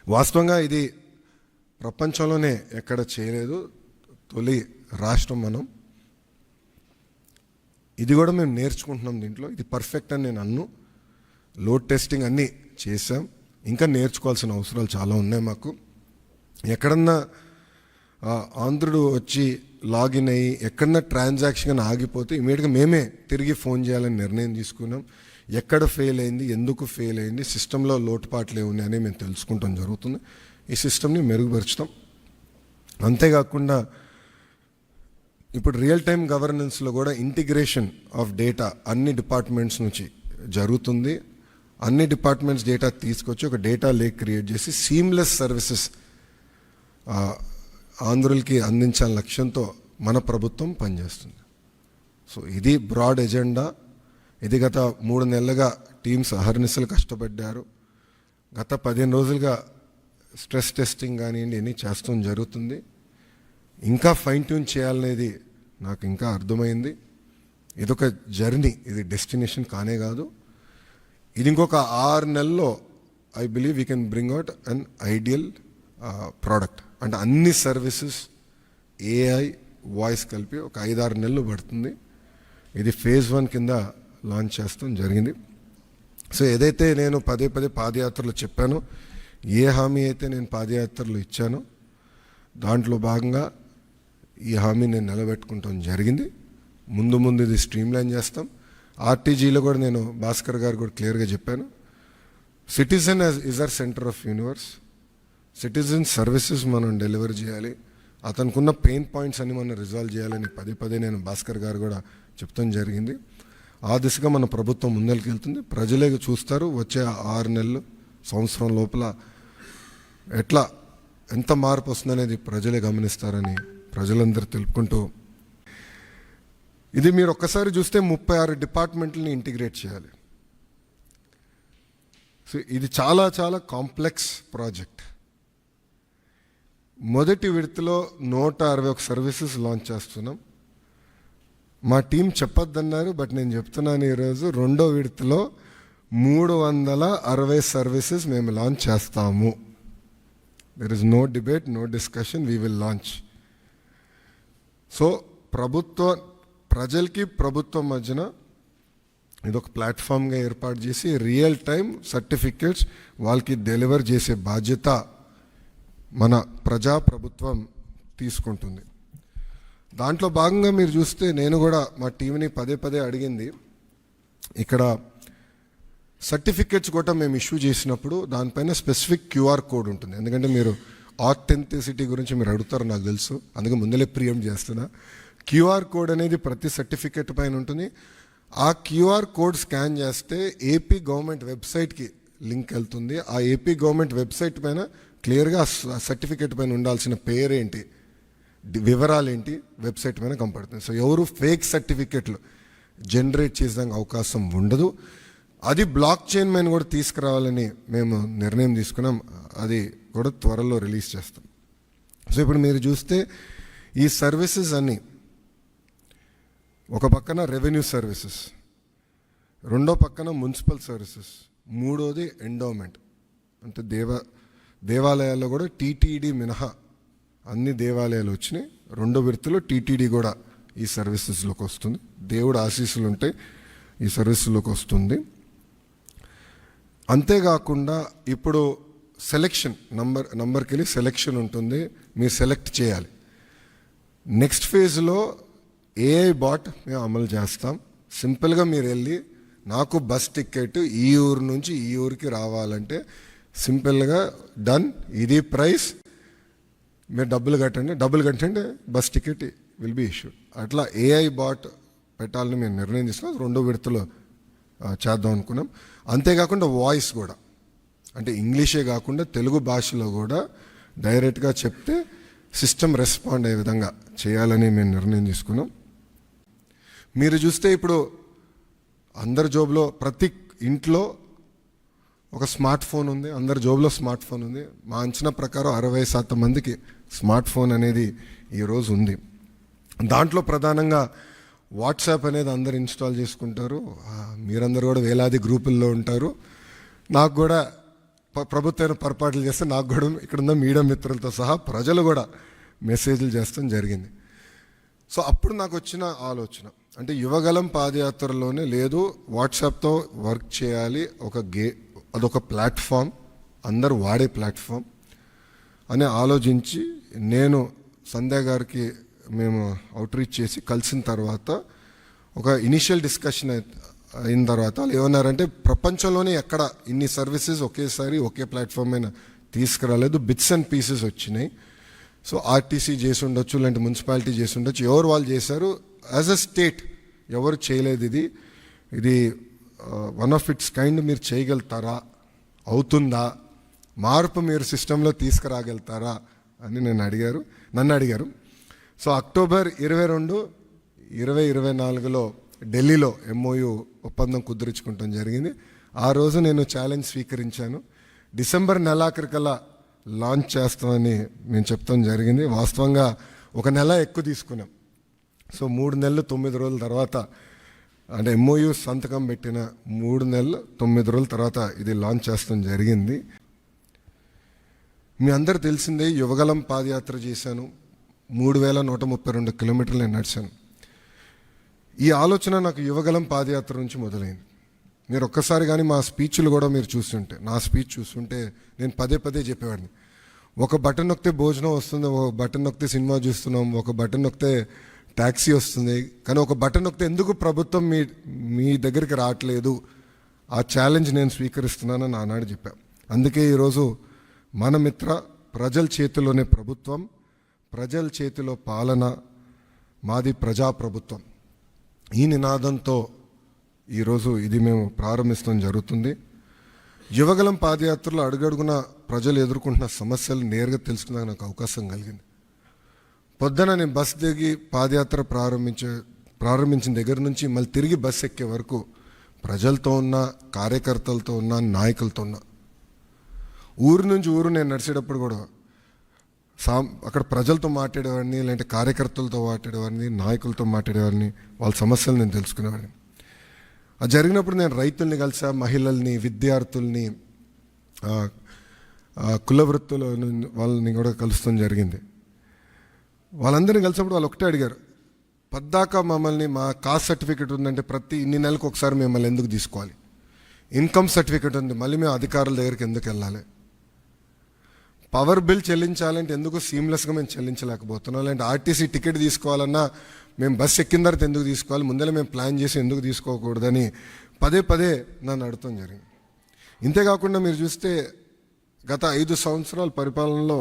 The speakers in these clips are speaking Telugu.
వాస్తవంగా ఇది ప్రపంచంలోనే ఎక్కడ చేయలేదు, తొలి రాష్ట్రం మనం. ఇది కూడా మేము నేర్చుకుంటున్నాం దీంట్లో. ఇది పర్ఫెక్ట్ అని నేను అన్ను. లోడ్ టెస్టింగ్ అన్నీ చేసాం, ఇంకా నేర్చుకోవాల్సిన అవసరాలు చాలా ఉన్నాయి మాకు. ఎక్కడన్నా ఆంధ్రుడు వచ్చి లాగిన్ అయ్యి ఎక్కడన్నా ట్రాన్సాక్షన్ ఆగిపోతే ఇమీడియట్గా మేమే తిరిగి ఫోన్ చేయాలని నిర్ణయం తీసుకున్నాం. ఎక్కడ ఫెయిల్ అయింది, ఎందుకు ఫెయిల్ అయింది, సిస్టంలో లోటుపాట్లు ఏమున్నాయి అని మేము తెలుసుకుంటాం జరుగుతుంది. ఈ సిస్టమ్ని మెరుగుపరుచుతాం. అంతేకాకుండా ఇప్పుడు రియల్ టైం గవర్నెన్స్లో కూడా ఇంటిగ్రేషన్ ఆఫ్ డేటా అన్ని డిపార్ట్మెంట్స్ నుంచి జరుగుతుంది. అన్ని డిపార్ట్మెంట్స్ డేటా తీసుకొచ్చి ఒక డేటా లేక్ క్రియేట్ చేసి సీమ్లెస్ సర్వీసెస్ ఆంధ్రులకి అందించాలని లక్ష్యంతో మన ప్రభుత్వం పనిచేస్తుంది. సో ఇది బ్రాడ్ ఎజెండా. ఇది గత 3 నెలలుగా టీమ్స్ అహర్నిశలు కష్టపడ్డారు. గత 15 రోజులుగా స్ట్రెస్ టెస్టింగ్ కానివ్వండి అన్నీ చేస్తాం జరుగుతుంది. ఇంకా ఫైన్ ట్యూన్ చేయాలనేది నాకు ఇంకా అర్థమైంది. ఇదొక జర్నీ, ఇది డెస్టినేషన్ కానే కాదు. ఇది ఇంకొక 6 నెలల్లో I believe we can bring out an ideal product. అంటే అన్ని సర్వీసెస్ ఏఐ వాయిస్ కలిపి ఒక 5-6 నెలలు పడుతుంది. ఇది ఫేజ్ 1 కింద లాంచ్ చేస్తాం జరిగింది. సో ఏదైతే నేను పదే పాదయాత్రలు చెప్పానో, ఏ హామీ అయితే నేను పాదయాత్రలు ఇచ్చానో దాంట్లో భాగంగా ఈ హామీ నేను నిలబెట్టుకుంటాం జరిగింది. ముందు ఇది స్ట్రీమ్లైన్ చేస్తాం. ఆర్టీజీలో కూడా నేను భాస్కర్ గారు కూడా క్లియర్గా చెప్పాను, citizen is our centre of universe. Citizen services మనం డెలివర్ చేయాలి, అతనుకున్న పెయిన్ పాయింట్స్ అన్ని మనం రిజాల్వ్ చేయాలని పదే నేను భాస్కర్ గారు కూడా చెప్తాం జరిగింది. ఆ దిశగా మన ప్రభుత్వం ముందరికి వెళ్తుంది. ప్రజలే చూస్తారు వచ్చే 6 నెలలు, సంవత్సరం లోపల ఎంత మార్పు వస్తుందనేది ప్రజలే గమనిస్తారని ప్రజలందరూ తెలుపుకుంటూ, ఇది మీరు ఒక్కసారి చూస్తే 36 డిపార్ట్మెంట్లని ఇంటిగ్రేట్ చేయాలి. సో ఇది చాలా కాంప్లెక్స్ ప్రాజెక్ట్. మొదటి విడతలో 161 సర్వీసెస్ లాంచ్ చేస్తున్నాం. మా టీం చెప్పొద్దన్నారు, బట్ నేను చెప్తున్నాను ఈరోజు, 2వ విడతలో 360 సర్వీసెస్ మేము లాంచ్ చేస్తాము. There is no debate, no discussion, we will launch. So ప్రజలకి ప్రభుత్వం మధ్యన ఇదొక ప్లాట్ఫామ్గా ఏర్పాటు చేసి రియల్ టైం సర్టిఫికేట్స్ వాళ్ళకి డెలివర్ చేసే బాధ్యత మన ప్రభుత్వం తీసుకుంటుంది. దాంట్లో భాగంగా మీరు చూస్తే నేను కూడా మా టీంని పదే అడిగింది, ఇక్కడ సర్టిఫికేట్స్ కూడా మేము ఇష్యూ చేసినప్పుడు దానిపైన స్పెసిఫిక్ క్యూఆర్ కోడ్ ఉంటుంది. ఎందుకంటే మీరు ఆథెంటిసిటీ గురించి మీరు అడుగుతారు నాకు తెలుసు, అందుకే ముందలే ప్రియంప్ట్ చేస్తున్నా. క్యూఆర్ కోడ్ అనేది ప్రతి సర్టిఫికేట్ పైన ఉంటుంది. ఆ క్యూఆర్ కోడ్ స్కాన్ చేస్తే ఏపీ గవర్నమెంట్ వెబ్సైట్కి లింక్ వెళ్తుంది. ఆ ఏపీ గవర్నమెంట్ వెబ్సైట్ పైన క్లియర్గా సర్టిఫికేట్ పైన ఉండాల్సిన పేరేంటి, వివరాలేంటి వెబ్సైట్ పైన కనపడుతుంది. సో ఎవరు ఫేక్ సర్టిఫికేట్లు జనరేట్ చేసేదానికి అవకాశం ఉండదు. అది బ్లాక్ చైన్ పైన కూడా తీసుకురావాలని మేము నిర్ణయం తీసుకున్నాం. అది కూడా త్వరలో రిలీజ్ చేస్తాం. సో ఇప్పుడు మీరు చూస్తే ఈ సర్వీసెస్ అన్నీ, ఒక పక్కన రెవెన్యూ సర్వీసెస్, రెండో పక్కన మున్సిపల్ సర్వీసెస్, మూడోది ఎండోమెంట్. అంటే దేవాలయాల్లో కూడా టీటీడీ మినహా అన్ని దేవాలయాలు వచ్చినాయి. 2వ విడతలో టీటీడీ కూడా ఈ సర్వీసెస్లోకి వస్తుంది. దేవుడు ఆశీస్సులు ఉంటే ఈ సర్వీసులోకి వస్తుంది. అంతేకాకుండా ఇప్పుడు సెలెక్షన్ నంబర్కి వెళ్ళి సెలెక్షన్ ఉంటుంది, మీరు సెలెక్ట్ చేయాలి. నెక్స్ట్ ఫేజ్లో ఏఐ బాట్ మేము అమలు చేస్తాం. సింపుల్గా మీరు వెళ్ళి నాకు బస్ టికెట్ ఈ ఊరు నుంచి ఈ ఊరికి రావాలంటే సింపుల్గా డన్, ఇది ప్రైస్, మీరు డబ్బులు కట్టండి bus ticket will be issued. అట్లా ఏఐ బాట్ పెట్టాలని మేము నిర్ణయం తీసుకున్నాం. 2వ విడతలో చేద్దాం అనుకున్నాం. అంతేకాకుండా వాయిస్ కూడా, అంటే ఇంగ్లీషే కాకుండా తెలుగు భాషలో కూడా డైరెక్ట్గా చెప్తే సిస్టమ్ రెస్పాండ్ అయ్యే విధంగా చేయాలని మేము నిర్ణయం తీసుకున్నాం. మీరు చూస్తే ఇప్పుడు అందరి జోబులో, ప్రతి ఇంట్లో ఒక స్మార్ట్ ఫోన్ ఉంది, అందరి జోబులో స్మార్ట్ ఫోన్ ఉంది. మా అంచనా ప్రకారం 60% మందికి స్మార్ట్ ఫోన్ అనేది ఈరోజు ఉంది. దాంట్లో ప్రధానంగా వాట్సాప్ అనేది అందరు ఇన్స్టాల్ చేసుకుంటారు. మీరందరూ కూడా వేలాది గ్రూపుల్లో ఉంటారు. నాకు కూడా ప్రభుత్వం పొరపాట్లు చేస్తే నాకు కూడా ఇక్కడున్న మీడియా మిత్రులతో సహా ప్రజలు కూడా మెసేజ్లు చేస్తాం జరిగింది. సో అప్పుడు నాకు వచ్చిన ఆలోచన అంటే యువగలం పాదయాత్రలోనే లేదు, వాట్సాప్తో వర్క్ చేయాలి, అదొక ప్లాట్ఫామ్, అందరు వాడే ప్లాట్ఫామ్ అని ఆలోచించి నేను సంధ్య గారికి మేము అవుట్రీచ్ చేసి కలిసిన తర్వాత ఒక ఇనిషియల్ డిస్కషన్ అయిన తర్వాత వాళ్ళు ఏమన్నారంటే ప్రపంచంలోనే ఎక్కడ ఇన్ని సర్వీసెస్ ఒకేసారి ఒకే ప్లాట్ఫామ్ మీద తీసుకురాలేదు, బిట్స్ అండ్ పీసెస్ వచ్చినాయి. సో ఆర్టీసీ చేసి ఉండొచ్చు, లేదంటే మున్సిపాలిటీ చేసి ఉండొచ్చు, ఎవరు వాళ్ళు చేశారు. యాజ్ అ స్టేట్ ఎవరు చేయలేదు. ఇది వన్ ఆఫ్ ఇట్స్ కైండ్. మీరు చేయగలుగుతారా, అవుతుందా, మార్పు మీరు సిస్టంలో తీసుకురాగలుగుతారా అని నన్ను అడిగారు. సో అక్టోబర్ 22, 2024లో ఢిల్లీలో MOU ఒప్పందం కుదుర్చుకుంటాం జరిగింది. ఆ రోజు నేను ఛాలెంజ్ స్వీకరించాను. డిసెంబర్ నెలాఖరికల్లా లాంచ్ చేస్తామని నేను చెప్తాం జరిగింది. వాస్తవంగా ఒక నెల ఎక్కువ తీసుకున్నాం. సో 3 నెలలు 9 రోజుల తర్వాత అంటే MOU సంతకం పెట్టిన 3 నెలలు 9 రోజుల తర్వాత ఇది లాంచ్ చేస్తాం జరిగింది. మీ అందరు తెలిసిందే, యువగలం పాదయాత్ర చేశాను. 3132 కిలోమీటర్లు నేను నడిచాను. ఈ ఆలోచన నాకు యువగలం పాదయాత్ర నుంచి మొదలైంది. మీరు ఒక్కసారి కానీ మా స్పీచ్లు కూడా మీరు చూస్తుంటే, నా స్పీచ్ చూస్తుంటే నేను పదే చెప్పేవాడిని. ఒక బటన్ నొక్కితే భోజనం వస్తుంది, ఒక బటన్ నొక్కితే సినిమా చూస్తున్నాం, ఒక బటన్ నొక్కితే ట్యాక్సీ వస్తుంది, కానీ ఒక బటన్ నొక్కితే ఎందుకు ప్రభుత్వం మీ దగ్గరికి రావట్లేదు, ఆ ఛాలెంజ్ నేను స్వీకరిస్తున్నానని ఆనాడు చెప్పా. అందుకే ఈరోజు మన మిత్ర, ప్రజల చేతిలోనే ప్రభుత్వం, ప్రజల చేతిలో పాలన, మాది ప్రజాప్రభుత్వం, ఈ నినాదంతో ఈరోజు ఇది మేము ప్రారంభించడం జరుగుతుంది. యువగలం పాదయాత్రలో అడుగడుగున ప్రజలు ఎదుర్కొంటున్న సమస్యలు నేరుగా తెలుసుకునే నాకు అవకాశం కలిగింది. పొద్దున నేను బస్ దిగి పాదయాత్ర ప్రారంభించిన దగ్గర నుంచి మళ్ళీ తిరిగి బస్ ఎక్కే వరకు ప్రజలతో ఉన్న, కార్యకర్తలతో ఉన్న, నాయకులతో ఉన్న, ఊరు నుంచి ఊరు నేను నడిచేటప్పుడు కూడా అక్కడ ప్రజలతో మాట్లాడేవాడిని, లేదంటే కార్యకర్తలతో మాట్లాడేవాడిని, నాయకులతో మాట్లాడేవాడిని, వాళ్ళ సమస్యలు నేను తెలుసుకునేవాడిని. అది జరిగినప్పుడు నేను రైతుల్ని కలిసా, మహిళల్ని, విద్యార్థుల్ని, కుల వృత్తుల వాళ్ళని కూడా కలుస్తాం జరిగింది. వాళ్ళందరినీ కలిసినప్పుడు వాళ్ళు ఒకటే అడిగారు, పద్దాక మమ్మల్ని మా కాస్ట్ సర్టిఫికేట్ ఉందంటే ప్రతి ఇన్ని నెలలకు ఒకసారి మిమ్మల్ని ఎందుకు తీసుకోవాలి, ఇన్కమ్ సర్టిఫికేట్ ఉంది మళ్ళీ మేము అధికారుల దగ్గరికి ఎందుకు వెళ్ళాలి, పవర్ బిల్ చెల్లించాలంటే ఎందుకు సీమ్లెస్గా మేము చెల్లించలేకపోతున్నాం, లేదంటే ఆర్టీసీ టికెట్ తీసుకోవాలన్నా మేము బస్సు ఎక్కిన తర్వాత ఎందుకు తీసుకోవాలి, ముందర మేము ప్లాన్ చేసి ఎందుకు తీసుకోకూడదని పదే నన్ను అడగటం జరిగింది. ఇంతేకాకుండా మీరు చూస్తే గత 5 సంవత్సరాల పరిపాలనలో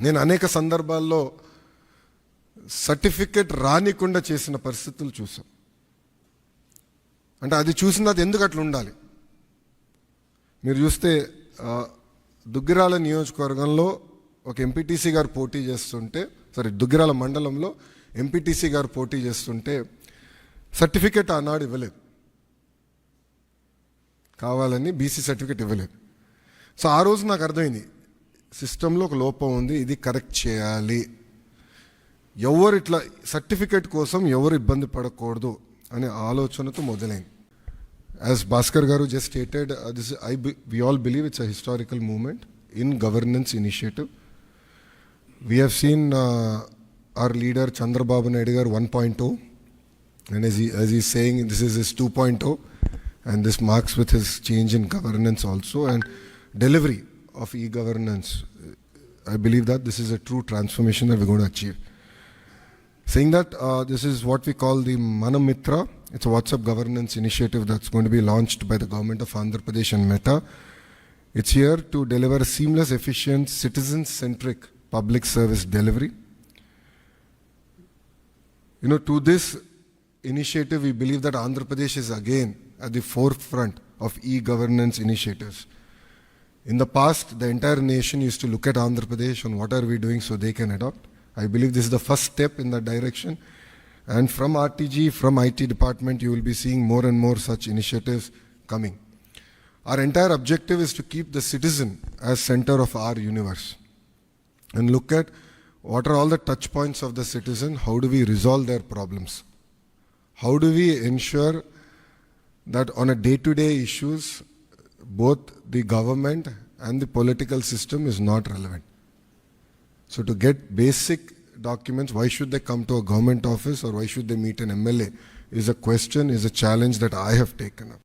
నేను అనేక సందర్భాల్లో సర్టిఫికెట్ రానికుండా చేసిన పరిస్థితులు చూసాం. అంటే అది చూసినది ఎందుకు అట్లా ఉండాలి. మీరు చూస్తే దుగ్గిరాల నియోజకవర్గంలో ఒక ఎంపీటీసీ గారు పోటీ చేస్తుంటే, దుగ్గిరాల మండలంలో ఎంపీటీసీ గారు పోటీ చేస్తుంటే సర్టిఫికెట్ ఆనాడు ఇవ్వలేదు, కావాలని బీసీ సర్టిఫికెట్ ఇవ్వలేదు. సో ఆ రోజు నాకు అర్థమైంది, సిస్టంలో ఒక లోపం ఉంది, ఇది కరెక్ట్ చేయాలి, ఎవరు ఇట్లా సర్టిఫికెట్ కోసం ఎవరు ఇబ్బంది పడకూడదు అనే ఆలోచనతో మొదలైంది. As Bhaskar Garu just stated, we all believe it's a historical movement in governance initiative. We have seen our leader Chandrababu Naidu Garu 1.0, and as he's saying, this is his 2.0, and this marks with his change in governance also and delivery of e-governance. I believe that this is a true transformation that we're going to achieve. Saying that, this is what we call the Manam Mitra. It's a WhatsApp governance initiative that's going to be launched by the government of Andhra Pradesh and Meta. It's here to deliver seamless, efficient, citizen-centric public service delivery. To this initiative, we believe that Andhra Pradesh is again at the forefront of e-governance initiatives. In the past, the entire nation used to look at Andhra Pradesh and what are we doing so they can adopt. I believe this is the first step in that direction. And from RTG, from IT department, you will be seeing more and more such initiatives coming. Our entire objective is to keep the citizen as center of our universe and look at what are all the touch points of the citizen, how do we resolve their problems, how do we ensure that on a day-to-day issues, both the government and the political system is not relevant. So to get basic documents, why should they come to a government office or why should they meet an MLA is a question, is a challenge that I have taken up.